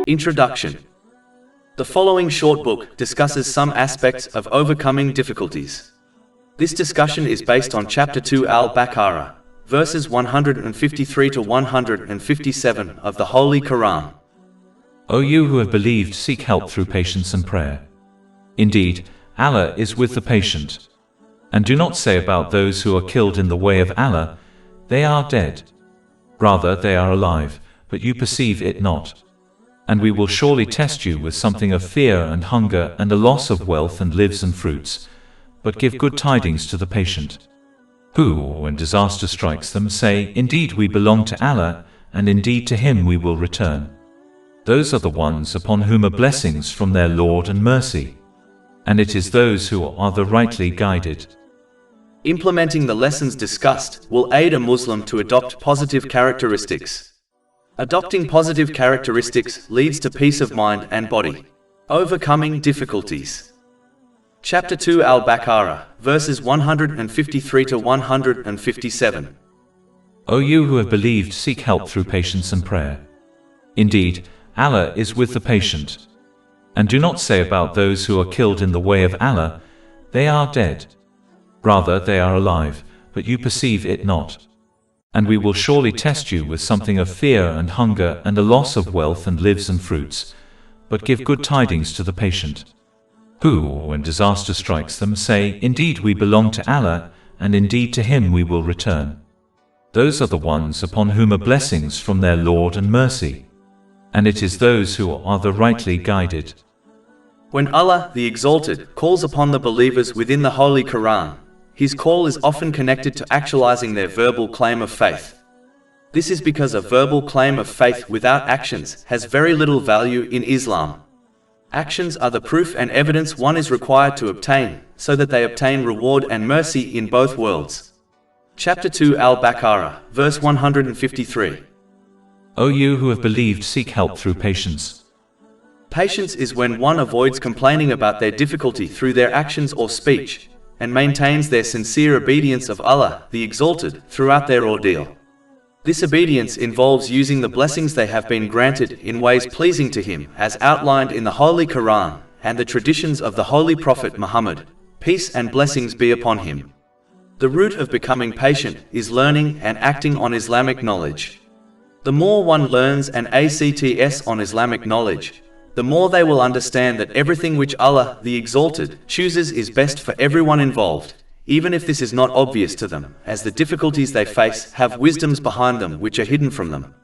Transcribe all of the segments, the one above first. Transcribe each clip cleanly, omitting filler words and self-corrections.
Introduction. The following short book discusses some aspects of overcoming difficulties. This discussion is based on Chapter 2 Al-Baqarah, verses 153 to 157 of the Holy Quran. O you who have believed, seek help through patience and prayer. Indeed, Allah is with the patient. And do not say about those who are killed in the way of Allah, they are dead. Rather, they are alive, but you perceive it not. And we will surely test you with something of fear and hunger and a loss of wealth and lives and fruits, but give good tidings to the patient, who, when disaster strikes them, say, indeed we belong to Allah, and indeed to Him we will return. Those are the ones upon whom are blessings from their Lord and mercy. And it is those who are the rightly guided. Implementing the lessons discussed will aid a Muslim to adopt positive characteristics. Adopting positive characteristics leads to peace of mind and body. Overcoming difficulties. Chapter 2 Al-Baqarah, verses 153 to 157. O you who have believed, seek help through patience and prayer. Indeed, Allah is with the patient. And do not say about those who are killed in the way of Allah, they are dead. Rather, they are alive, but you perceive it not. And we will surely test you with something of fear and hunger and a loss of wealth and lives and fruits, but give good tidings to the patient, who, when disaster strikes them, say, indeed we belong to Allah, and indeed to Him we will return. Those are the ones upon whom are blessings from their Lord and mercy. And it is those who are the rightly guided. When Allah, the Exalted, calls upon the believers within the Holy Quran, His call is often connected to actualizing their verbal claim of faith. This is because a verbal claim of faith without actions has very little value in Islam. Actions are the proof and evidence one is required to obtain, so that they obtain reward and mercy in both worlds. Chapter 2 Al-Baqarah, verse 153. O you who have believed, seek help through patience. Patience is when one avoids complaining about their difficulty through their actions or speech, and maintains their sincere obedience of Allah, the Exalted, throughout their ordeal. This obedience involves using the blessings they have been granted in ways pleasing to Him, as outlined in the Holy Quran and the traditions of the Holy Prophet Muhammad, peace and blessings be upon him. The root of becoming patient is learning and acting on Islamic knowledge. The more one learns and acts on Islamic knowledge, the more they will understand that everything which Allah, the Exalted, chooses is best for everyone involved, even if this is not obvious to them, as the difficulties they face have wisdoms behind them which are hidden from them.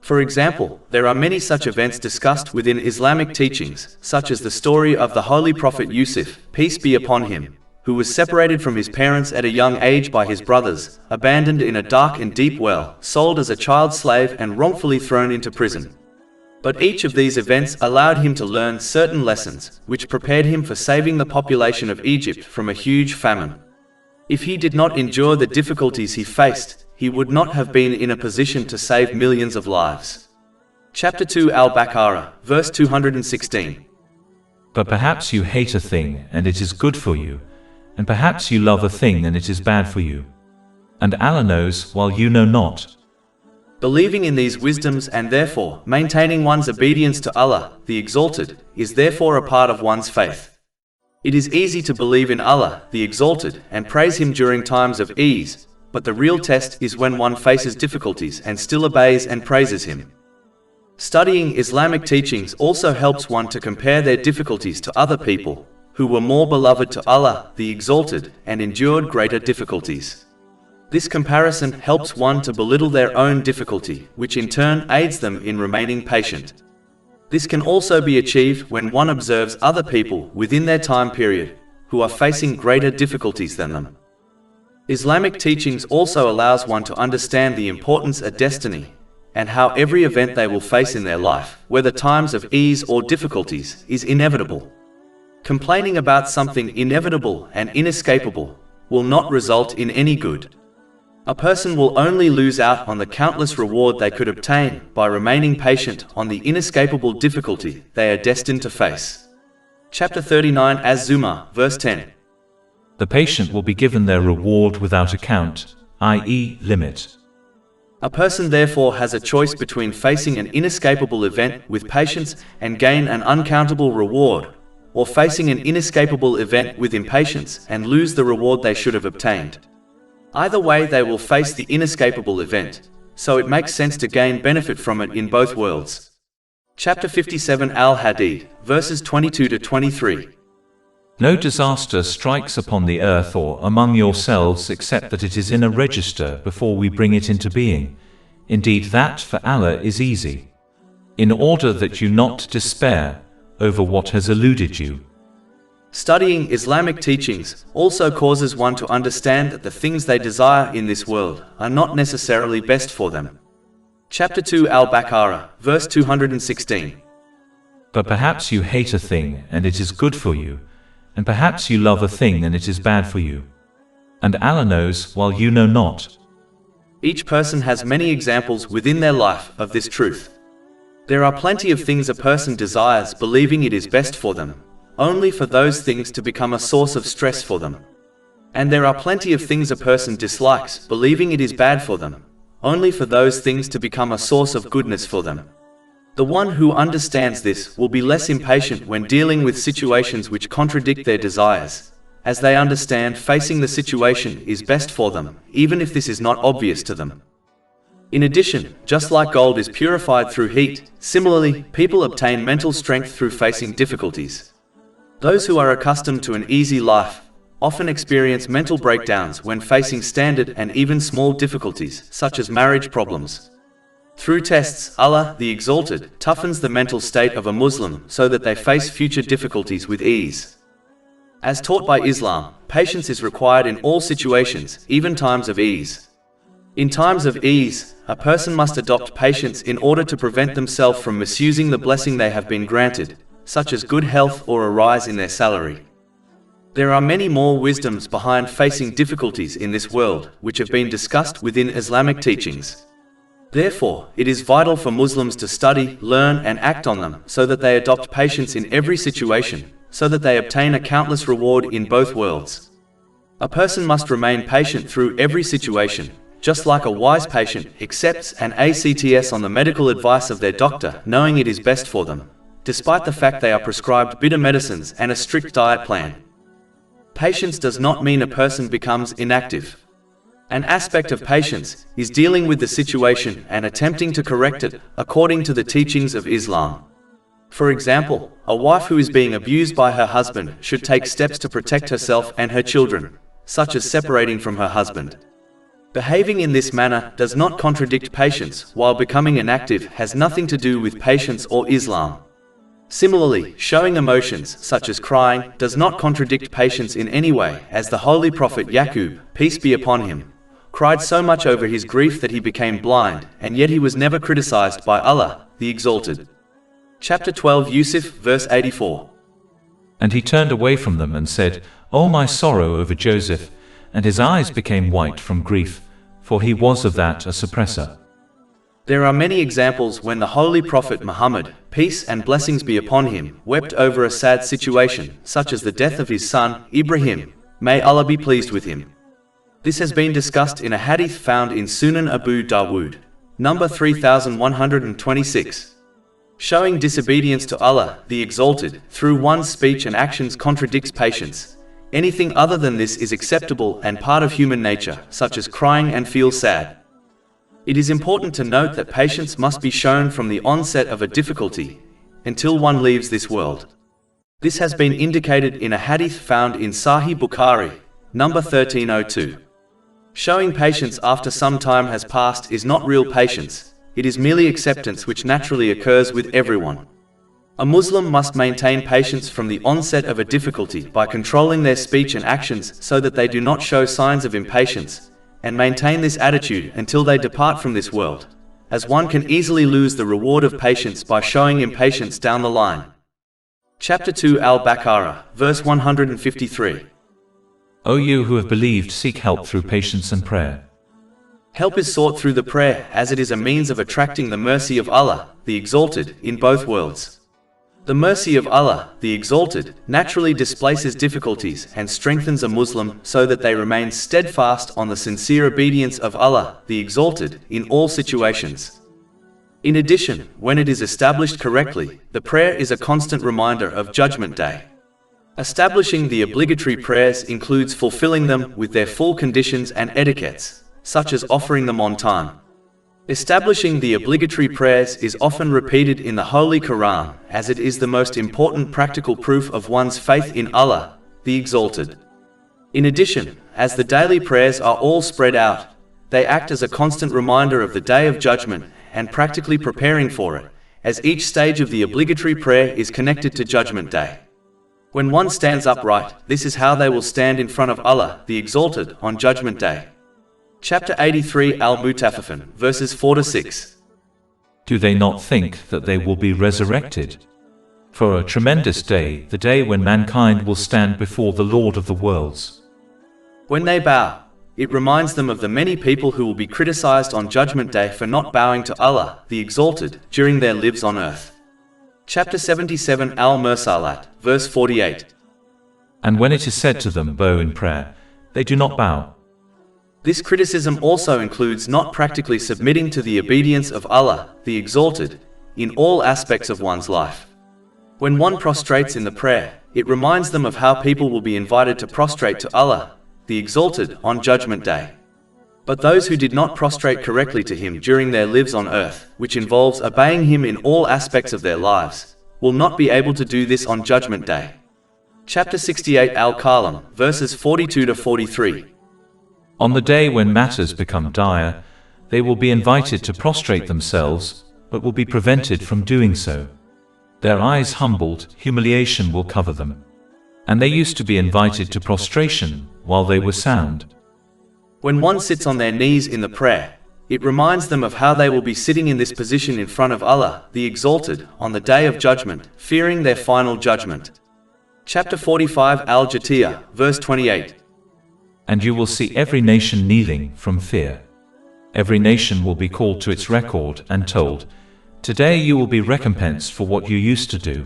For example, there are many such events discussed within Islamic teachings, such as the story of the Holy Prophet Yusuf, peace be upon him, who was separated from his parents at a young age by his brothers, abandoned in a dark and deep well, sold as a child slave and wrongfully thrown into prison. But each of these events allowed him to learn certain lessons, which prepared him for saving the population of Egypt from a huge famine. If he did not endure the difficulties he faced, he would not have been in a position to save millions of lives. Chapter 2 Al-Baqarah, verse 216. But perhaps you hate a thing, and it is good for you, and perhaps you love a thing, and it is bad for you. And Allah knows, while you know not. Believing in these wisdoms and therefore maintaining one's obedience to Allah, the Exalted, is therefore a part of one's faith. It is easy to believe in Allah, the Exalted, and praise Him during times of ease, but the real test is when one faces difficulties and still obeys and praises Him. Studying Islamic teachings also helps one to compare their difficulties to other people, who were more beloved to Allah, the Exalted, and endured greater difficulties. This comparison helps one to belittle their own difficulty, which in turn aids them in remaining patient. This can also be achieved when one observes other people within their time period, who are facing greater difficulties than them. Islamic teachings also allows one to understand the importance of destiny, and how every event they will face in their life, whether times of ease or difficulties, is inevitable. Complaining about something inevitable and inescapable will not result in any good. A person will only lose out on the countless reward they could obtain by remaining patient on the inescapable difficulty they are destined to face. Chapter 39 Az-Zumar, verse 10. The patient will be given their reward without account, i.e., limit. A person therefore has a choice between facing an inescapable event with patience and gain an uncountable reward, or facing an inescapable event with impatience and lose the reward they should have obtained. Either way, they will face the inescapable event, so it makes sense to gain benefit from it in both worlds. Chapter 57 Al-Hadid, verses 22 to 23. No disaster strikes upon the earth or among yourselves except that it is in a register before we bring it into being. Indeed, that for Allah is easy. In order that you not despair over what has eluded you. Studying Islamic teachings also causes one to understand that the things they desire in this world are not necessarily best for them. Chapter 2 Al-Baqarah, verse 216. But perhaps you hate a thing and it is good for you, and perhaps you love a thing and it is bad for you. And Allah knows while you know not. Each person has many examples within their life of this truth. There are plenty of things a person desires believing it is best for them, only for those things to become a source of stress for them. And there are plenty of things a person dislikes believing it is bad for them, only for those things to become a source of goodness for them. The one who understands this will be less impatient when dealing with situations which contradict their desires, as they understand facing the situation is best for them, even if this is not obvious to them. In addition, just like gold is purified through heat, similarly, people obtain mental strength through facing difficulties. Those who are accustomed to an easy life often experience mental breakdowns when facing standard and even small difficulties, such as marriage problems. Through tests, Allah, the Exalted, toughens the mental state of a Muslim so that they face future difficulties with ease. As taught by Islam, patience is required in all situations, even times of ease. In times of ease, a person must adopt patience in order to prevent themselves from misusing the blessing they have been granted, such as good health or a rise in their salary. There are many more wisdoms behind facing difficulties in this world, which have been discussed within Islamic teachings. Therefore, it is vital for Muslims to study, learn and act on them so that they adopt patience in every situation, so that they obtain a countless reward in both worlds. A person must remain patient through every situation, just like a wise patient accepts and acts on the medical advice of their doctor, knowing it is best for them, despite the fact they are prescribed bitter medicines and a strict diet plan. Patience does not mean a person becomes inactive. An aspect of patience is dealing with the situation and attempting to correct it according to the teachings of Islam. For example, a wife who is being abused by her husband should take steps to protect herself and her children, such as separating from her husband. Behaving in this manner does not contradict patience, while becoming inactive has nothing to do with patience or Islam. Similarly, showing emotions, such as crying, does not contradict patience in any way, as the Holy Prophet Yaqub, peace be upon him, cried so much over his grief that he became blind, and yet he was never criticized by Allah, the Exalted. Chapter 12 Yusuf, verse 84. And he turned away from them and said, O my sorrow over Joseph, and his eyes became white from grief, for he was of that a suppressor. There are many examples when the Holy Prophet Muhammad, peace and blessings be upon him, wept over a sad situation, such as the death of his son, Ibrahim, may Allah be pleased with him. This has been discussed in a hadith found in Sunan Abu Dawood, number 3126. Showing disobedience to Allah, the Exalted, through one's speech and actions contradicts patience. Anything other than this is acceptable and part of human nature, such as crying and feel sad. It is important to note that patience must be shown from the onset of a difficulty until one leaves this world. This has been indicated in a hadith found in Sahih Bukhari, number 1302. Showing patience after some time has passed is not real patience, it is merely acceptance which naturally occurs with everyone. A Muslim must maintain patience from the onset of a difficulty by controlling their speech and actions so that they do not show signs of impatience, and maintain this attitude until they depart from this world, as one can easily lose the reward of patience by showing impatience down the line. Chapter 2 Al-Baqarah, verse 153. O you who have believed, seek help through patience and prayer. Help is sought through the prayer, as it is a means of attracting the mercy of Allah, the Exalted, in both worlds. The mercy of Allah, the Exalted, naturally displaces difficulties and strengthens a Muslim so that they remain steadfast on the sincere obedience of Allah, the Exalted, in all situations. In addition, when it is established correctly, the prayer is a constant reminder of Judgment Day. Establishing the obligatory prayers includes fulfilling them with their full conditions and etiquettes, such as offering them on time. Establishing the obligatory prayers is often repeated in the Holy Quran, as it is the most important practical proof of one's faith in Allah, the Exalted. In addition, as the daily prayers are all spread out, they act as a constant reminder of the Day of Judgment and practically preparing for it, as each stage of the obligatory prayer is connected to Judgment Day. When one stands upright, this is how they will stand in front of Allah, the Exalted, on Judgment Day. Chapter 83 Al-Mutaffifin, verses 4-6. Do they not think that they will be resurrected? For a tremendous day, the day when mankind will stand before the Lord of the worlds. When they bow, it reminds them of the many people who will be criticized on Judgment Day for not bowing to Allah, the Exalted, during their lives on earth. Chapter 77 Al-Mursalat, verse 48. And when it is said to them, bow in prayer, they do not bow. This criticism also includes not practically submitting to the obedience of Allah, the Exalted, in all aspects of one's life. When one prostrates in the prayer, it reminds them of how people will be invited to prostrate to Allah, the Exalted, on Judgment Day. But those who did not prostrate correctly to Him during their lives on earth, which involves obeying Him in all aspects of their lives, will not be able to do this on Judgment Day. Chapter 68 Al-Qalam, verses 42-43. On the day when matters become dire, they will be invited to prostrate themselves, but will be prevented from doing so. Their eyes humbled, humiliation will cover them. And they used to be invited to prostration while they were sound. When one sits on their knees in the prayer, it reminds them of how they will be sitting in this position in front of Allah, the Exalted, on the Day of Judgment, fearing their final judgment. Chapter 45 Al-Jatiyah, verse 28. And you will see every nation kneeling from fear. Every nation will be called to its record and told, today you will be recompensed for what you used to do.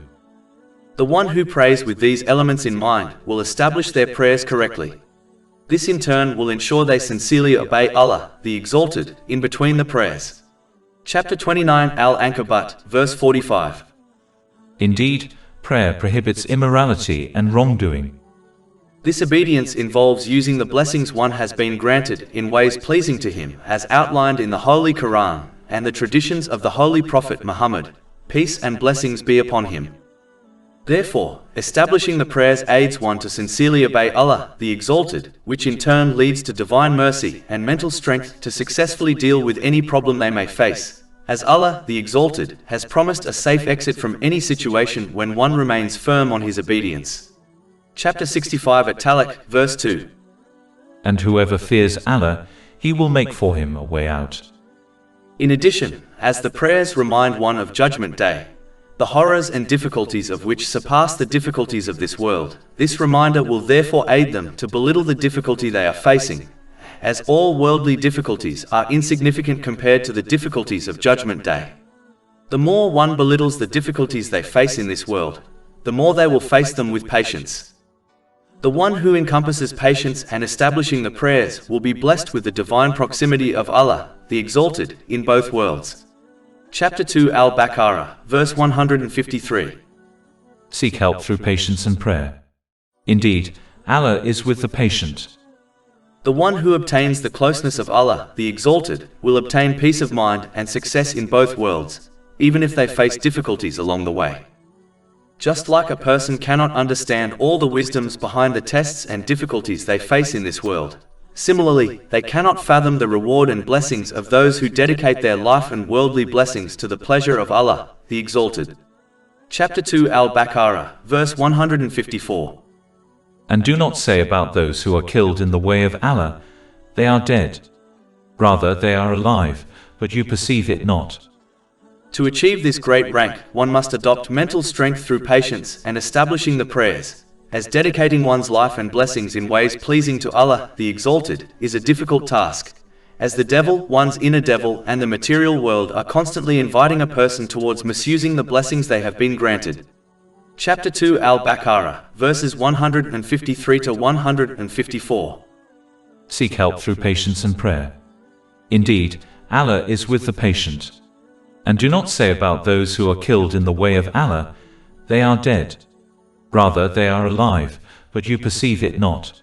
The one who prays with these elements in mind will establish their prayers correctly. This in turn will ensure they sincerely obey Allah, the Exalted, in between the prayers. Chapter 29 Al-Ankabut, verse 45. Indeed, prayer prohibits immorality and wrongdoing. This obedience involves using the blessings one has been granted in ways pleasing to Him, as outlined in the Holy Quran and the traditions of the Holy Prophet Muhammad, peace and blessings be upon him. Therefore, establishing the prayers aids one to sincerely obey Allah, the Exalted, which in turn leads to divine mercy and mental strength to successfully deal with any problem they may face, as Allah, the Exalted, has promised a safe exit from any situation when one remains firm on His obedience. Chapter 65 At-Talaq, verse 2. And whoever fears Allah, He will make for him a way out. In addition, as the prayers remind one of Judgment Day, the horrors and difficulties of which surpass the difficulties of this world, this reminder will therefore aid them to belittle the difficulty they are facing, as all worldly difficulties are insignificant compared to the difficulties of Judgment Day. The more one belittles the difficulties they face in this world, the more they will face them with patience. The one who encompasses patience and establishing the prayers will be blessed with the divine proximity of Allah, the Exalted, in both worlds. Chapter 2 Al-Baqarah, verse 153. Seek help through patience and prayer. Indeed, Allah is with the patient. The one who obtains the closeness of Allah, the Exalted, will obtain peace of mind and success in both worlds, even if they face difficulties along the way. Just like a person cannot understand all the wisdoms behind the tests and difficulties they face in this world, similarly, they cannot fathom the reward and blessings of those who dedicate their life and worldly blessings to the pleasure of Allah, the Exalted. Chapter 2 Al-Baqarah, verse 154. And do not say about those who are killed in the way of Allah, they are dead. Rather, they are alive, but you perceive it not. To achieve this great rank, one must adopt mental strength through patience and establishing the prayers, as dedicating one's life and blessings in ways pleasing to Allah, the Exalted, is a difficult task, as the devil, one's inner devil, and the material world are constantly inviting a person towards misusing the blessings they have been granted. Chapter 2 Al-Baqarah, verses 153 to 154. Seek help through patience and prayer. Indeed, Allah is with the patient. And do not say about those who are killed in the way of Allah, they are dead. Rather, they are alive, but you perceive it not.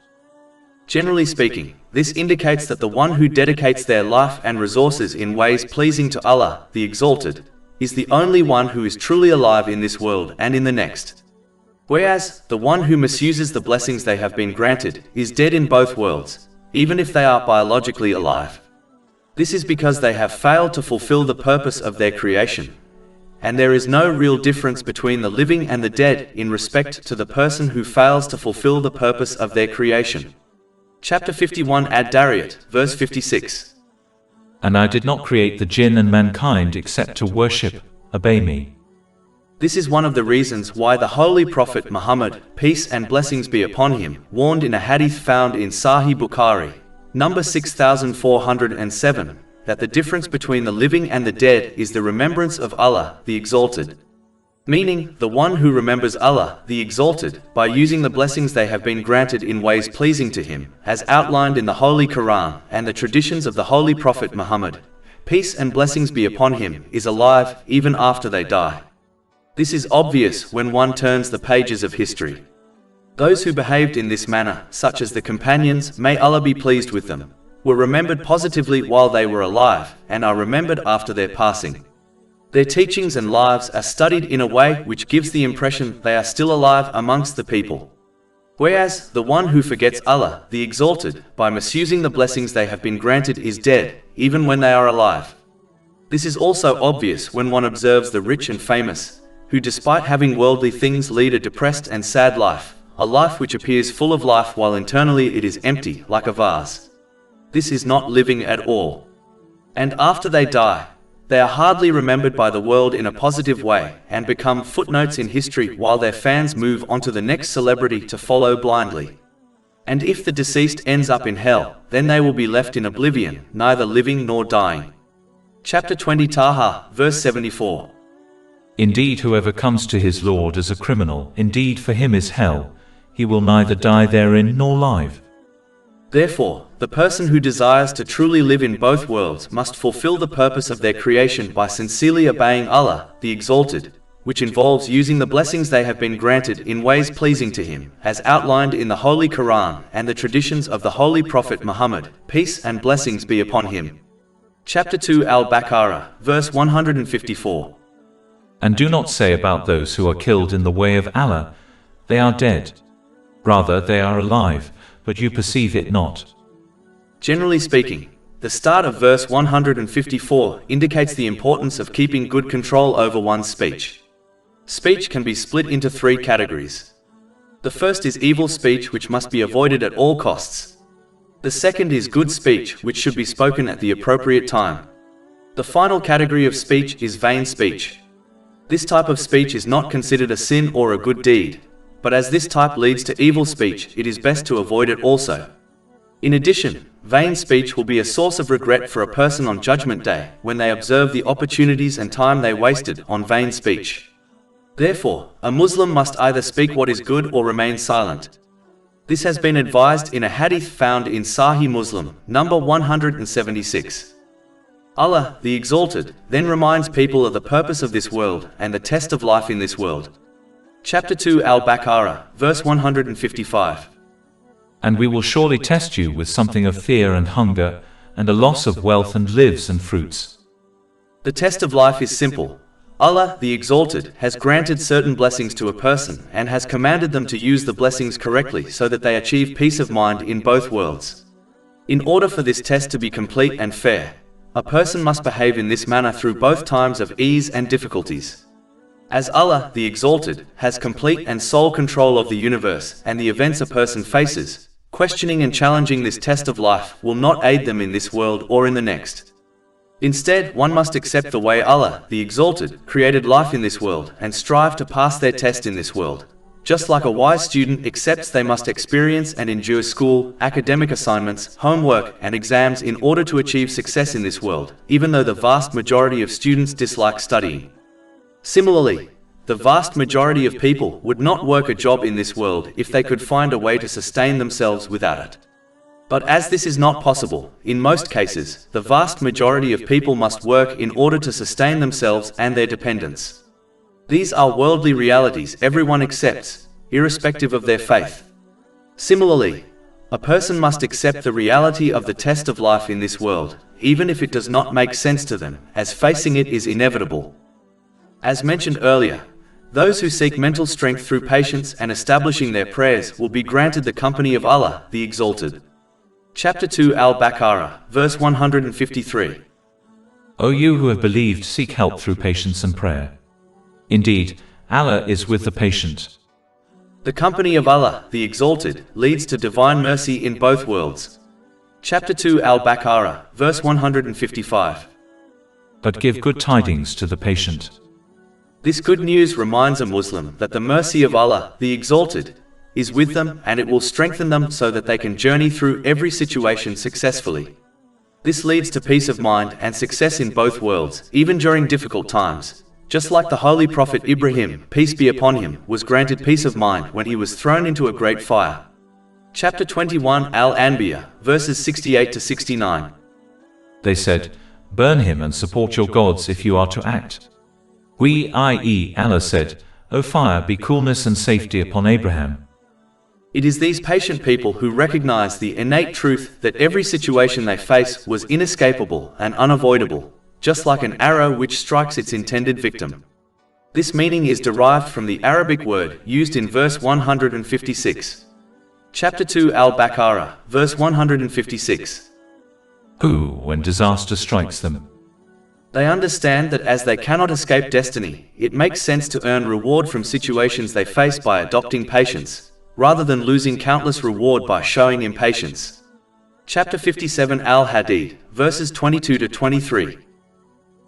Generally speaking, this indicates that the one who dedicates their life and resources in ways pleasing to Allah, the Exalted, is the only one who is truly alive in this world and in the next. Whereas, the one who misuses the blessings they have been granted is dead in both worlds, even if they are biologically alive. This is because they have failed to fulfill the purpose of their creation. And there is no real difference between the living and the dead in respect to the person who fails to fulfill the purpose of their creation. Chapter 51 Ad-Dariyat, verse 56. And I did not create the jinn and mankind except to worship, obey me. This is one of the reasons why the Holy Prophet Muhammad, peace and blessings be upon him, warned in a hadith found in Sahih Bukhari, number 6407, that the difference between the living and the dead is the remembrance of Allah, the Exalted. Meaning, the one who remembers Allah, the Exalted, by using the blessings they have been granted in ways pleasing to him, as outlined in the Holy Quran and the traditions of the Holy Prophet Muhammad, peace and blessings be upon him, is alive even after they die. This is obvious when one turns the pages of history. Those who behaved in this manner, such as the companions, may Allah be pleased with them, were remembered positively while they were alive, and are remembered after their passing. Their teachings and lives are studied in a way which gives the impression they are still alive amongst the people. Whereas, the one who forgets Allah, the Exalted, by misusing the blessings they have been granted is dead, even when they are alive. This is also obvious when one observes the rich and famous, who despite having worldly things lead a depressed and sad life, a life which appears full of life while internally it is empty, like a vase. This is not living at all. And after they die, they are hardly remembered by the world in a positive way, and become footnotes in history while their fans move on to the next celebrity to follow blindly. And if the deceased ends up in hell, then they will be left in oblivion, neither living nor dying. Chapter 20 Taha, verse 74. Indeed, whoever comes to his Lord as a criminal, indeed for him is hell, he will neither die therein nor live. Therefore, the person who desires to truly live in both worlds must fulfill the purpose of their creation by sincerely obeying Allah, the Exalted, which involves using the blessings they have been granted in ways pleasing to him, as outlined in the Holy Quran and the traditions of the Holy Prophet Muhammad, peace and blessings be upon him. Chapter 2 Al-Baqarah, verse 154. And do not say about those who are killed in the way of Allah, they are dead. Rather, they are alive, but you perceive it not. Generally speaking, the start of verse 154 indicates the importance of keeping good control over one's speech. Speech can be split into three categories. The first is evil speech, which must be avoided at all costs. The second is good speech, which should be spoken at the appropriate time. The final category of speech is vain speech. This type of speech is not considered a sin or a good deed, but as this type leads to evil speech, it is best to avoid it also. In addition, vain speech will be a source of regret for a person on Judgment Day, when they observe the opportunities and time they wasted on vain speech. Therefore, a Muslim must either speak what is good or remain silent. This has been advised in a hadith found in Sahih Muslim, number 176. Allah, the Exalted, then reminds people of the purpose of this world and the test of life in this world. Chapter 2 Al-Baqarah, verse 155. And we will surely test you with something of fear and hunger, and a loss of wealth and lives and fruits. The test of life is simple. Allah, the Exalted, has granted certain blessings to a person and has commanded them to use the blessings correctly so that they achieve peace of mind in both worlds. In order for this test to be complete and fair, a person must behave in this manner through both times of ease and difficulties. As Allah, the Exalted, has complete and sole control of the universe and the events a person faces, questioning and challenging this test of life will not aid them in this world or in the next. Instead, one must accept the way Allah, the Exalted, created life in this world and strive to pass their test in this world. Just like a wise student accepts they must experience and endure school, academic assignments, homework, and exams in order to achieve success in this world, even though the vast majority of students dislike studying. Similarly, the vast majority of people would not work a job in this world if they could find a way to sustain themselves without it. But as this is not possible, in most cases, the vast majority of people must work in order to sustain themselves and their dependents. These are worldly realities everyone accepts, irrespective of their faith. Similarly, a person must accept the reality of the test of life in this world, even if it does not make sense to them, as facing it is inevitable. As mentioned earlier, those who seek mental strength through patience and establishing their prayers will be granted the company of Allah, the Exalted. Chapter 2 Al-Baqarah, verse 153. O you who have believed, seek help through patience and prayer. Indeed, Allah is with the patient. The company of Allah, the Exalted, leads to divine mercy in both worlds. Chapter 2 Al-Baqarah, verse 155. But give good tidings to the patient. This good news reminds a Muslim that the mercy of Allah, the Exalted, is with them, and it will strengthen them so that they can journey through every situation successfully. This leads to peace of mind and success in both worlds, even during difficult times. Just like the Holy Prophet Ibrahim, peace be upon him, was granted peace of mind when he was thrown into a great fire. Chapter 21 Al-Anbiya, verses 68 to 69. They said, burn him and support your gods if you are to act. We, i.e., Allah said, O fire, be coolness and safety upon Abraham. It is these patient people who recognize the innate truth that every situation they face was inescapable and unavoidable, just like an arrow which strikes its intended victim. This meaning is derived from the Arabic word used in verse 156. Chapter 2 Al-Baqarah, verse 156. Who, when disaster strikes them, they understand that as they cannot escape destiny, it makes sense to earn reward from situations they face by adopting patience, rather than losing countless reward by showing impatience. Chapter 57 Al-Hadith, verses 22 to 23.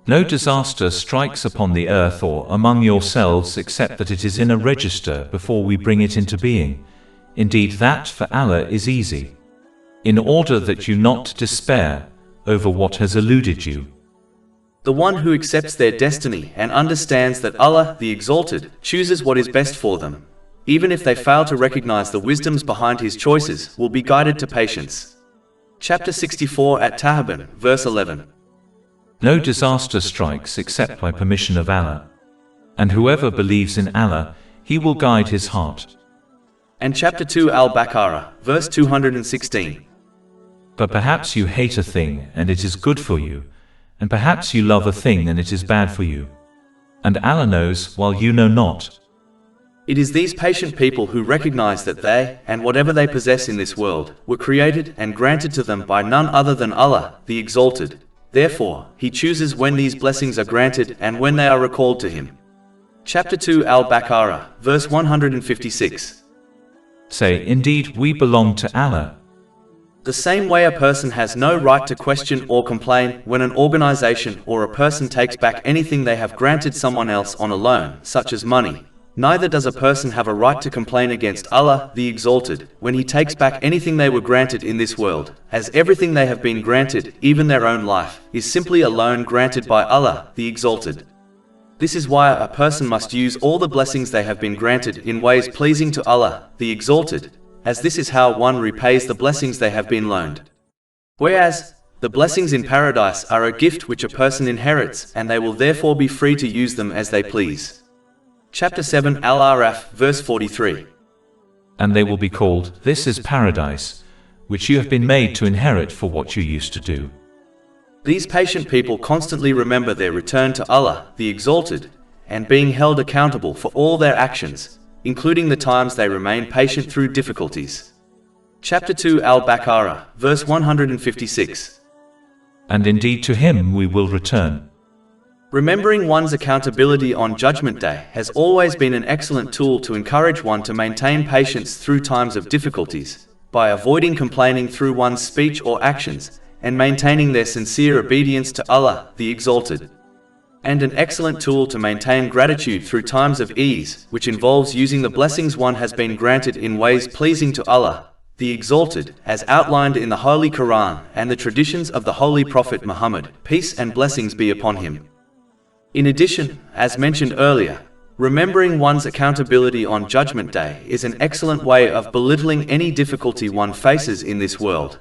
No disaster strikes upon the earth or among yourselves except that it is in a register before we bring it into being. Indeed, that for Allah is easy. In order that you not despair over what has eluded you. The one who accepts their destiny and understands that Allah, the Exalted, chooses what is best for them, even if they fail to recognize the wisdoms behind His choices, will be guided to patience. Chapter 64 At-Tahaban, verse 11. No disaster strikes except by permission of Allah. And whoever believes in Allah, He will guide his heart. And chapter 2 Al-Baqarah, verse 216. But perhaps you hate a thing and it is good for you, and perhaps you love a thing and it is bad for you. And Allah knows while you know not. It is these patient people who recognize that they, and whatever they possess in this world, were created and granted to them by none other than Allah, the Exalted. Therefore, He chooses when these blessings are granted and when they are recalled to Him. Chapter 2 Al-Baqarah, verse 156. Say, indeed, we belong to Allah. The same way a person has no right to question or complain when an organization or a person takes back anything they have granted someone else on a loan, such as money, neither does a person have a right to complain against Allah, the Exalted, when He takes back anything they were granted in this world, as everything they have been granted, even their own life, is simply a loan granted by Allah, the Exalted. This is why a person must use all the blessings they have been granted in ways pleasing to Allah, the Exalted, as this is how one repays the blessings they have been loaned. Whereas, the blessings in paradise are a gift which a person inherits, and they will therefore be free to use them as they please. Chapter 7 Al-Araf, verse 43. And they will be called, this is paradise, which you have been made to inherit for what you used to do. These patient people constantly remember their return to Allah, the Exalted, and being held accountable for all their actions, including the times they remain patient through difficulties. Chapter 2 Al-Baqarah, verse 156. And indeed to Him we will return. Remembering one's accountability on Judgment Day has always been an excellent tool to encourage one to maintain patience through times of difficulties, by avoiding complaining through one's speech or actions, and maintaining their sincere obedience to Allah, the Exalted. And an excellent tool to maintain gratitude through times of ease, which involves using the blessings one has been granted in ways pleasing to Allah, the Exalted, as outlined in the Holy Quran and the traditions of the Holy Prophet Muhammad, peace and blessings be upon him. In addition, as mentioned earlier, Remembering one's accountability on Judgment Day is an excellent way of belittling any difficulty one faces in this world,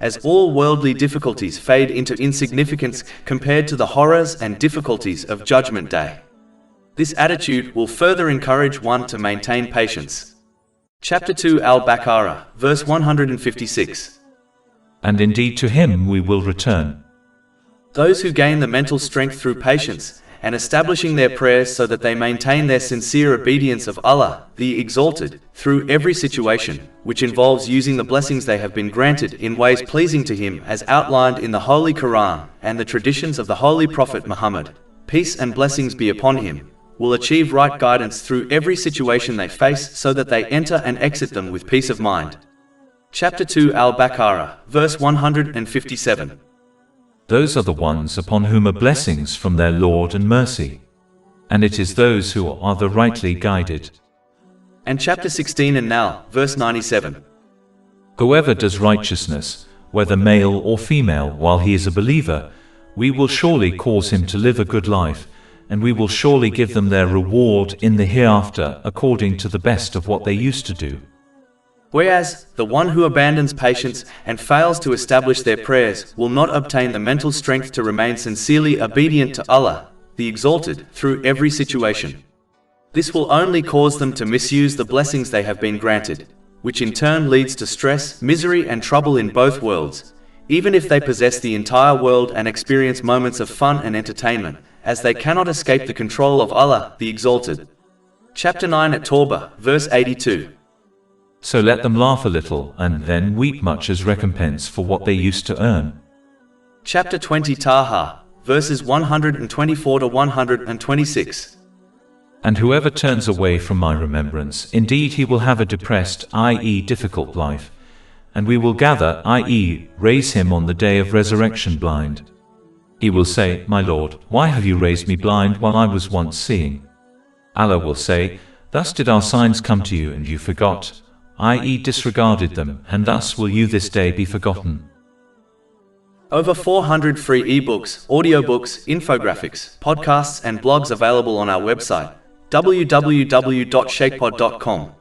as all worldly difficulties fade into insignificance compared to the horrors and difficulties of Judgment Day. This attitude will further encourage one to maintain patience. Chapter 2 Al-Baqarah, verse 156. And indeed to him we will return. Those who gain the mental strength through patience and establishing their prayers so that they maintain their sincere obedience of Allah, the Exalted, through every situation, which involves using the blessings they have been granted in ways pleasing to Him as outlined in the Holy Quran and the traditions of the Holy Prophet Muhammad, peace and blessings be upon him, will achieve right guidance through every situation they face so that they enter and exit them with peace of mind. Chapter 2 Al-Baqarah, verse 157. Those are the ones upon whom are blessings from their Lord and mercy. And it is those who are the rightly guided. And chapter 16 An-Nahl, verse 97. Whoever does righteousness, whether male or female, while he is a believer, we will surely cause him to live a good life, and we will surely give them their reward in the hereafter according to the best of what they used to do. Whereas, the one who abandons patience and fails to establish their prayers will not obtain the mental strength to remain sincerely obedient to Allah, the Exalted, through every situation. This will only cause them to misuse the blessings they have been granted, which in turn leads to stress, misery and trouble in both worlds, even if they possess the entire world and experience moments of fun and entertainment, as they cannot escape the control of Allah, the Exalted. Chapter 9 At-Tawbah, verse 82. So let them laugh a little, and then weep much as recompense for what they used to earn. Chapter 20 Taha, verses 124 to 126. And whoever turns away from my remembrance, indeed he will have a depressed, i.e. difficult life, and we will gather, i.e. raise him on the day of resurrection blind. He will say, My Lord, why have you raised me blind while I was once seeing? Allah will say, Thus did our signs come to you and you forgot, i.e. disregarded them, and thus will you this day be forgotten. Over 400 free ebooks, audiobooks, infographics, podcasts and blogs available on our website, www.ShaykhPod.com.